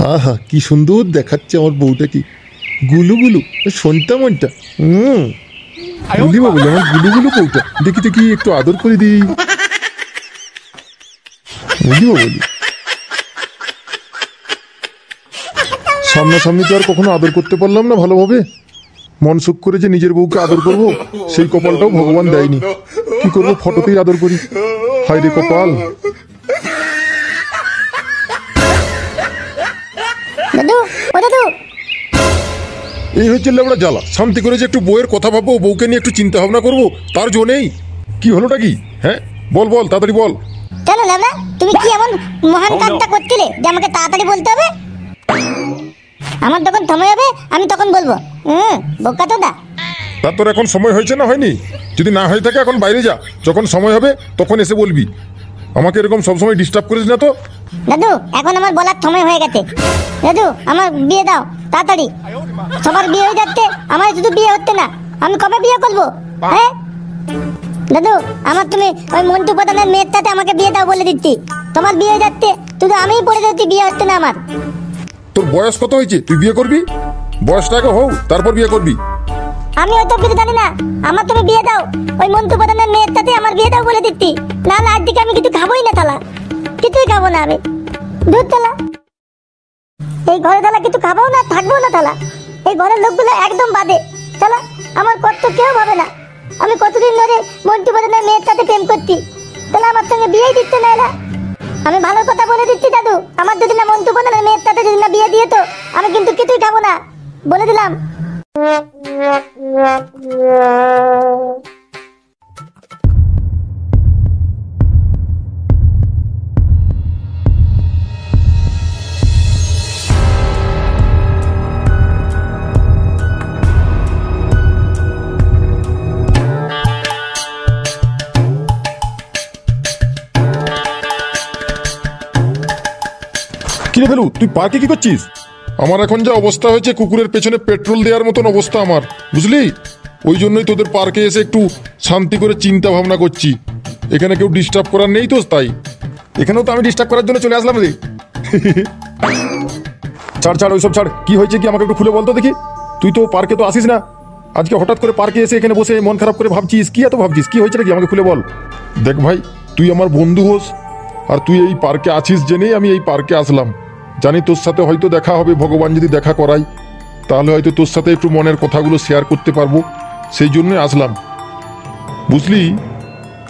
আহা কি সুন্দর দেখাচ্ছে আমার বউটা, কি গুলু গুলু সন্তা মনটা। বলি বাবু আমার গুলু গুলু বউটা, দেখি দেখি একটু আদর করে দিই। বলি বলি সামনাসামনি তো আর কখনো আদর করতে পারলাম না ভালোভাবে। মন সুখ করে যে নিজের বউকে আদর করব সেই কপালটাও ভগবান দেয়নি। কি করবো, ফটোতেই আদর করি। হায় রে কপাল। এই হচ্ছে লেবড়া জ্বালা। শান্তি করে যে একটু বউয়ের কথা ভাববো, বউকে নিয়ে একটু চিন্তা ভাবনা করবো, তার জো নেই। কি হলোটা কি? হ্যাঁ বল বল তাড়াতাড়ি বল। কেন লেবড়া, তুমি কি এমন মহান কাজটা করছিলে যে আমাকে তাড়াতাড়ি বলতে হবে? আমার যখন সময় হবে আমি তখন বলবো। বোকা তো দা। তার তোর এখন সময় হয়েছে না হয়নি? যদি না হয়ে থাকে এখন বাইরে যা, যখন সময় হবে তখন এসে বলবি। আমাকে এরকম সবসময় ডিস্টার্ব করিস না তো। দাদু এখন আমার বলার সময় হয়ে গেছে। দাদু আমার বিয়ে দাও তাড়াতাড়ি। সবার বিয়ে হয়ে যাচ্ছে, আমার শুধু বিয়ে হচ্ছে না। আমি কবে বিয়ে করবো? হ্যাঁ দাদু, আমার তুমি ওই মন্টু প্রধানের মেয়ের সাথে আমাকে বিয়ে দাও বলে দিচ্ছি। তোমার বিয়ে হয়ে যাচ্ছে, শুধু আমিই পড়ে যাচ্ছি, বিয়ে হচ্ছে না আমার। তোর বয়স কত হয়েছে তুই বিয়ে করবি? বয়সটা আগে হোক তারপর বিয়ে করবি। আমি হয়তো কিছু জানি না, আমার তুমি বিয়ে দাও। ওই মন্টু প্রধানের মেয়ের সাথে আমার বিয়ে দাও বলে দিচ্ছি। না না আজ দিকে আমি কিছু খাবোই না থালা, কিছুই খাবো না আমি। দুধ থালা এই ঘরে থালা কিছু খাবো না, থাকবো না থালা। এই ঘরের লোকগুলো একদম বাদে থালা, আমার কত কেউ ভাবে না। আমি কতদিন ধরে মন্টু প্রধানের মেয়ের সাথে প্রেম করছি, তাহলে আমার সঙ্গে বিয়েই দিচ্ছে না এরা। আমি ভালো কথা বলে দিচ্ছি দাদু, আমার যদি না মন্টু প্রধানের মেয়ের সাথে যদি না বিয়ে দিয়ে তো আমি কিন্তু কিছুই খাবো না, বলে দিলাম। কিরে ফেলু, তুই পার্কে কি করছিস? আমার এখন যা অবস্থা হয়েছে, কুকুরের পেছনে পেট্রোল দেওয়ার মতন অবস্থা আমার, বুঝলি? ওই জন্যই তোদের পার্কে এসে একটু শান্তি করে চিন্তা ভাবনা করছি। এখানে কেউ ডিস্টার্ব করার নেই তো, তাই এখানেও তো আমি ডিস্টার্ব করার জন্য চলে আসলাম রে। ছাড় ছাড় ওইসব ছাড়। কি হয়েছে কি আমাকে একটু খুলে বলতো দেখি। তুই তো পার্কে তো আসিস না, আজকে হঠাৎ করে পার্কে এসে এখানে বসে মন খারাপ করে ভাবছিস, কি এত ভাবছিস? কি হয়েছে নাকি আমাকে খুলে বল। দেখ ভাই, তুই আমার বন্ধু হোস, আর তুই এই পার্কে আছিস জেনেই আমি এই পার্কে আসলাম। জানি তোর সাথে হয়তো দেখা হবে, ভগবান যদি দেখা করাই তাহলে হয়তো তোর সাথে একটু মনের কথাগুলো শেয়ার করতে পারবো, সেই জন্যই আসলাম, বুঝলি?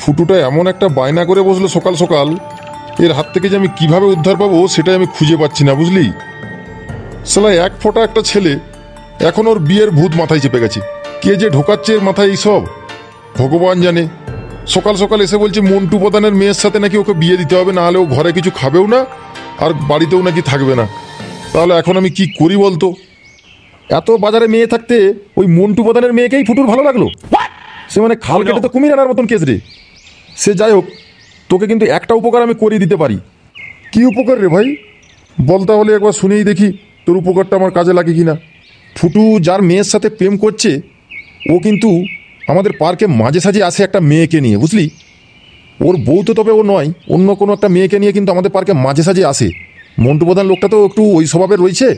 ফুটুটা এমন একটা বায়না করে বসলো সকাল সকাল, এর হাত থেকে যে আমি কিভাবে উদ্ধার পাবো সেটাই আমি খুঁজে পাচ্ছি না, বুঝলি? সালা এক ফোঁটা একটা ছেলে, এখন ওর বিয়ের ভূত মাথায় চেপে গেছে। কে যে ঢোকাচ্ছে এর মাথায় এইসব ভগবান জানে। সকাল সকাল এসে বলছে মন্টু প্রধানের মেয়ের সাথে নাকি ওকে বিয়ে দিতে হবে, না হলে ও ঘরে কিছু খাবেও না আর বাড়িতেও নাকি থাকবে না। তাহলে এখন আমি কি করি বলতো? এত বাজারে মেয়ে থাকতে ওই মন্টু প্রধানের মেয়েকেই ফুটুর ভালো লাগলো। সে মানে খাল কেটে তো কুমির আনার মতন কেস রে। সে যাই হোক, তোকে কিন্তু একটা উপকার আমি করে দিতে পারি। কি উপকার রে ভাই? বল তাহলে, একবার শুনেই দেখি তোর উপকারটা আমার কাজে লাগে কিনা। ফুটু যার মেয়ের সাথে প্রেম করছে, ও কিন্তু আমাদের পার্কে মাঝে সাঝে আসে একটা মেয়েকে নিয়ে, বুঝলি? ওর বউ তো তবে ও নয়, অন্য কোনো একটা মেয়েকে নিয়ে কিন্তু আমাদের পার্কে মাঝে সাঝে আসে। মন্টু প্রধান লোকটা তো একটু ওই স্বভাবের রয়েছে।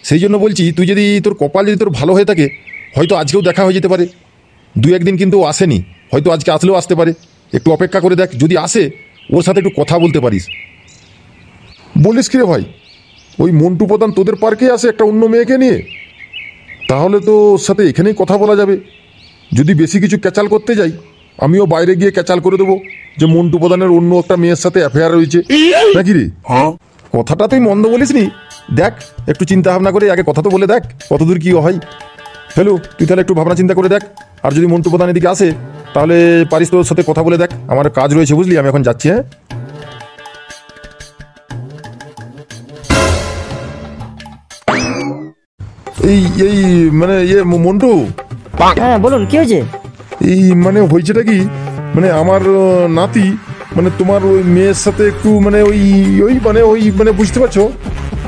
সেই জন্য বলছি, তুই যদি তোর কপাল যদি তোর ভালো হয়ে থাকে, হয়তো আজকেও দেখা হয়ে যেতে পারে। দু একদিন কিন্তু ও আসেনি, হয়তো আজকে আসলেও আসতে পারে। একটু অপেক্ষা করে দেখ, যদি আসে ওর সাথে একটু কথা বলতে পারিস। বলিস কি রে ভাই, ওই মন্টু প্রধান তোদের পার্কে আসে একটা অন্য মেয়েকে নিয়ে? তাহলে তো ওর সাথে এখানেই কথা বলা যাবে। যদি বেশি কিছু ক্যাচাল করতে যাই, আমিও বাইরে গিয়ে ক্যাচাল করে দেবো যে মন্টু প্রধানের অন্য একটা মেয়ের সাথে অ্যাফেয়ার রয়েছে, নাকি রে? কথাটা তুই মন্দ বলিস নি। দেখ একটু চিন্তা ভাবনা করে আগে কথা তো বলে দেখ কতদূর কি হয়। হ্যালো, তুই তাহলে একটু ভাবনা চিন্তা করে দেখ। আর যদি মন্টু প্রধান এদিকে আসে তাহলে পারিস তোর সাথে কথা বলে দেখ। আমার কাজ রয়েছে, বুঝলি? আমি এখন যাচ্ছি। হ্যাঁ এই এই মানে মন্টু। হ্যাঁ বলুন, কি হয়েছে? এই মানে হয়েছেটা কি, মানে আমার নাতি মানে তোমার ওই মেয়ের সাথে একটু মানে ওই ওই মানে ওই মানে বুঝতে পারছো,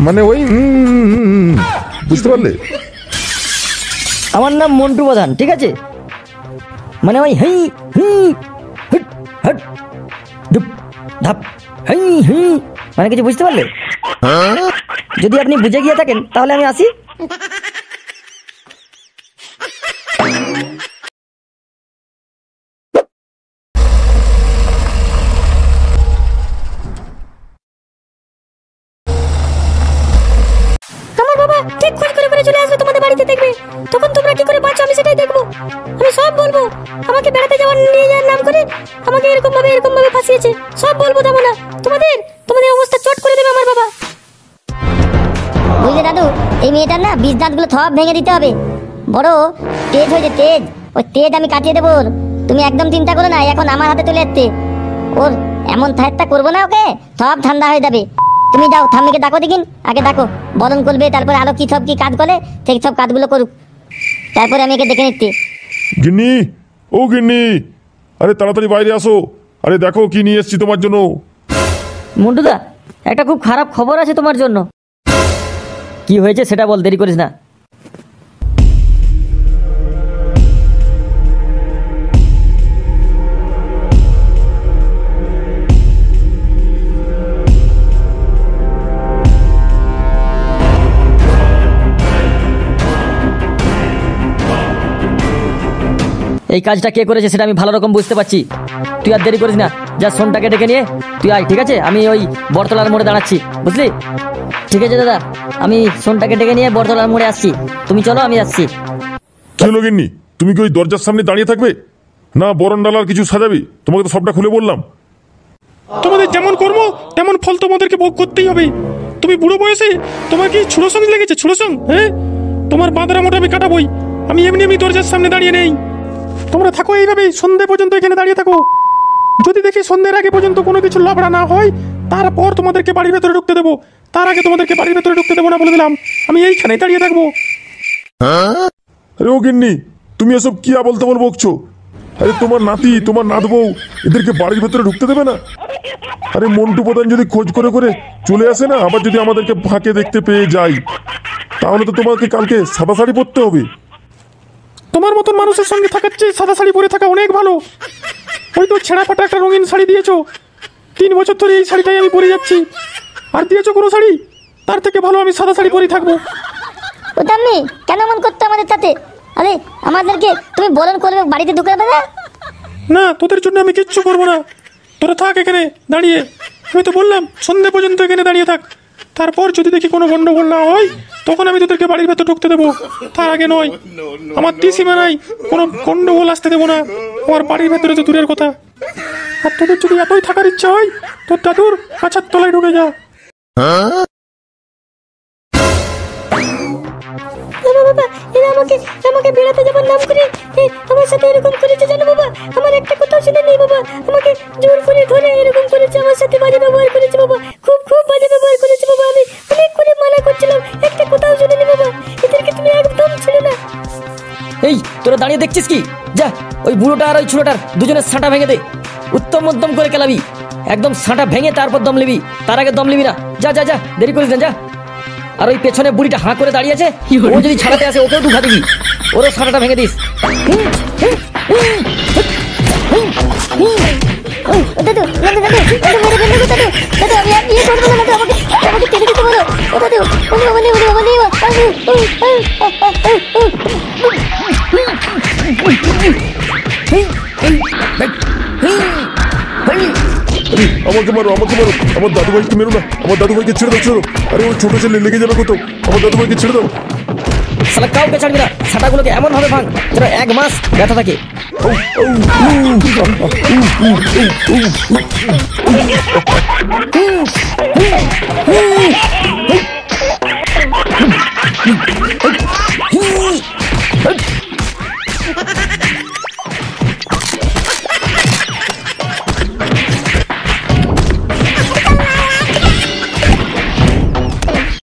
মানে ওই বুঝতে পারলে? আমার নাম মন্টু প্রধান, ঠিক আছে? মানে ওই হেই হুই হুট হট ধুপ ধাপ হেই হুই, মানে কিছু বুঝতে পারলে? যদি আপনি বুঝে গিয়ে থাকেন তাহলে আমি আসি। আমার বাবা ঠিক খোঁজ করে করে চলে আসবে তোমাদের বাড়িতে, দেখবে তখন তোমরা কি করে বাঁচো আমি সেটাই দেখবো। আমি সব বলবো, আমাকে বেড়াতে যাওয়ার নিয়ে যাওয়ার নাম করে আমাকে এরকম ভাবে ফাঁসিয়েছে, সব বলবো যাবো না। তোমাদের অবস্থা চট করে দেবে আমার বাবা। বুঝলে দাদু, এই মেয়েটার না বিষ দাঁতগুলো সব ভেঙে দিতে হবে। বড় তেজ হয়েছে, তেজ, ওই তেজ আমি কাটিয়ে দেবো। তুমি একদম চিন্তা করো না, এখন আমার হাতে তুলে যাচ্ছে। ওর এমন ঠাট্টা করবো না, ওকে সব ঠান্ডা হয়ে যাবে। তুমি যাও, ঠাম্মিকে ডাকো দেখিন, আগে ডাকো, বরণ করবে, তারপরে আরো কি কাজ করে সেই সব কাজগুলো করুক, তারপরে আমি একে দেখে নিচ্ছি। গিন্নি, ও গিন্নি, আরে তাড়াতাড়ি বাইরে আসো। আরে দেখো কি নিয়ে এসেছি তোমার জন্য। মন্টুদা, একটা খুব খারাপ খবর আছে তোমার জন্য। কি হয়েছে সেটা বল, দেরি করিস না। এই কাজটা কে করেছে সেটা আমি ভালো রকম বুঝতে পারছি। তুই আর দেরি করিস না, যা সোনটাকে ডেকে নিয়ে তুই আয়, ঠিক আছে? আমি ওই বটতলার মোড়ে দাঁড়াচ্ছি, বুঝলি? ঠিক আছে দাদা, আমি সোনটাকে ডেকে নিয়ে বটতলার মোড়ে আসছি, তুমি চলো আমি আসছি। কি হলো গিন্নি, তুমি কি ওই দরজার সামনে দাঁড়িয়ে থাকবে না বরণ ডালার কিছু সাজাবে? তোমাকে তো সবটা খুলে বললাম। তোমাদের যেমন কর্ম তেমন ফল তোমাদেরকে ভোগ করতেই হবে। তুমি বুড়ো বয়সে তোমার কি ছুড়ো সং লেগেছে? ছুড়ো সং, হ্যাঁ? তোমার বাঁদরা মোটা আমি কাটাবই। আমি এমনি দরজার সামনে দাঁড়িয়ে নেই। তোমরা থাকো এইভাবেই, সন্ধে পর্যন্ত এখানে দাঁড়িয়ে থাকো। যদি দেখি সন্ধ্যের আগে পর্যন্ত কোনো কিছু লাভড়া না হয়, তারপর তোমাদেরকে বাড়ির ভেতরে ঢুকতে দেবো। তার আগে তোমাদেরকে বাড়ির ভেতরে ঢুকতে দেবো না, বলে দিলাম। আমি এইখানে দাঁড়িয়ে থাকবো। আরে ও গিন্নি, তুমি এসব কি বলতে বকছো? আরে তোমার নাতি, তোমার নাত বউ, এদেরকে বাড়ির ভেতরে ঢুকতে দেবে না? আরে মন্টু প্রধান যদি খোঁজ করে করে চলে আসে না, আবার যদি আমাদেরকে ফাঁকে দেখতে পেয়ে যায়, তাহলে তো তোমাকে কালকে সাদা শাড়ি পরতে হবে। তোমার মতন মানুষের সঙ্গে থাকার চেয়ে সাদা শাড়ি পরে থাকা অনেক ভালো। ওই তো ছেঁড়া ফাটা একটা রঙিন শাড়ি দিয়েছো, 3 বছর ধরে এই শাড়িটাই আমি পরে যাচ্ছি। আর দিয়েছো কোনো শাড়ি, তার থেকে ভালো আমি সাদা শাড়ি পরে থাকবো। ও দাম্মি, কেন মন করতো আমাদের সাথে? আরে আমাদেরকে তুমি বরণ করবে, বাড়িতে ঢুকে দেবে না? না, তোদের জন্য আমি কিচ্ছু করবো না। তোরা থাক এখানে দাঁড়িয়ে। আমি তো বললাম সন্ধ্যে পর্যন্ত এখানে দাঁড়িয়ে থাক। তারপর যদি দেখি কোনো গন্ডগোল না হয়, তখন আমি তোদেরকে বাড়ির ভেতর ঢুকতে দেবো। তার আগে নয়। আমার ত্রিসীমানায় কোনো গন্ডগোল আসতে দেবো না। আমার বাড়ির ভেতরে তো দূরের কথা। আর তোদের যদি এতই থাকার ইচ্ছা হয়, তোর দাদুর কাছার তলায় ঢুকে যা। বাবা, এরা আমাকে বেড়াতে যাবার নাম করে আমার সাথে এরকম করেছে, জানো বাবা? আমার একটা কথাও শুনে নেই বাবা, আমাকে জোর করে ধরে এরকম করেছে, আমার সাথে বাজে ব্যবহার করেছে বাবা, খুব বাজে ব্যবহার করেছে বাবা। আমি অনেক করে মানা করছিলাম, একটা কথাও শুনে নেই বাবা। এদেরকে তুমি একদম ছেড়ে না। এই তোরা দাঁড়িয়ে দেখছিস কি? যা, ওই বুড়োটা আর ওই ছোটটার দুজনের সাঁটা ভেঙে দে, উত্তম মধ্যম করে কেলাবি। একদম সাঁটা ভেঙে তারপর দম নিবি, তার আগে দম নিবি না। যা যা যা, দেরি করিস না, যা। আর ওই পেছনে বুড়িটা হাঁ করে দাঁড়িয়ে আছে, ও যদি ছাড়াতে আসে ওকেও দুঘা দিবি, ওরও সাঁটাটা ভেঙে দিস। দাদু, দাদু, দাদু, দাদু, মেরে ফেললো গো, দাদু, দাদু, আমি আর বিয়ে করবো না, দাদু, আমাকে ছেড়ে দিতে বলো। ও দাদু, আমাকে মারো, আমাকে মারো, আমার দাদু ভাইকে মেরো না, আমার দাদু ভাইকে ছেড়ে দাও, ছেড়ে দাও। আরে ওই ছোট ছেলে লেগে যাবে কোথাও, আমার দাদু ভাইকে ছেড়ে দাও। শালা কাউকে ছাড়বি না, ছাটাগুলোকে এমন ভাবে ভাঙ যেন 1 মাস ব্যথা থাকে।